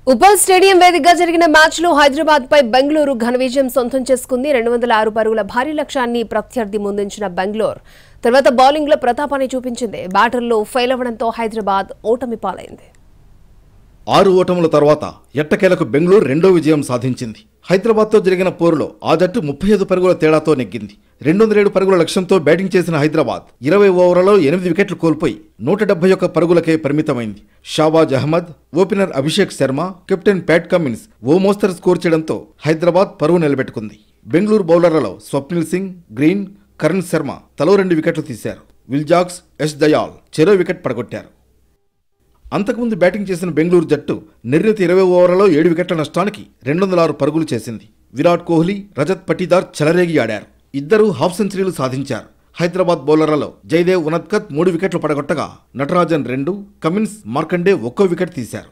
Uppal stadium వేదికగా జరిగిన మ్యాచ్లో హైదరాబాద్ పై బెంగళూరు ఘన విజయం సొంతం చేసుకుంది. 206 పరుగుల భారీ లక్ష్యాన్ని ప్రత్యర్థి ముందుంచిన బెంగళూరు తర్వాత బౌలింగ్లో ప్రతాపాన్ని చూపించింది. బ్యాటర్లో ఫెయిల్ అవ్వడంతో హైదరాబాద్ ఓటమి పాలైంది. 6 ఓటముల తర్వాత ఎట్టకేలకు బెంగళూరు రెండో విజయం సాధించింది. హైదరాబాద్తో జరిగిన పోరులో ఆ జట్టు 35 పరుగుల తేడాతో నెగ్గింది. 207 పరుగుల లక్ష్యంతో బ్యాటింగ్ చేసిన హైదరాబాద్ 20 ఓవర్లలో 8 వికెట్లు కోల్పోయి 171 పరుగులకే పరిమితమైంది. Shahbaz Ahmed, opener Abhishek Sharma, captain Pat Cummins ఓ మోస్తరు స్కోర్ చేయడంతో హైదరాబాద్ పరువు నిలబెట్టుకుంది. బెంగళూరు బౌలర్లలో స్వప్నిల్ సింగ్, గ్రీన్, కరణ్ శర్మ తలో 2 వికెట్లు తీశారు. విల్జాక్స్, యష్ దయాల్ చెరో వికెట్ పడగొట్టారు. అంతకుముందు బ్యాటింగ్ చేసిన బెంగళూరు జట్టు నిర్ణీత 20 ఓవర్లలో 7 వికెట్ల నష్టానికి 206 పరుగులు చేసింది. విరాట్ కోహ్లీ, రజత్ పటీదార్ చెలరేగి ఆడారు. ఇద్దరూ హాఫ్ సెంచరీలు సాధించారు. హైదరాబాద్ బౌలర్లలో జయదేవ్ ఉనద్కత్ 3 వికెట్లు పడగొట్టగా నటరాజన్ 2, కమిన్స్, మార్కండే ఒక్కో వికెట్ తీశారు.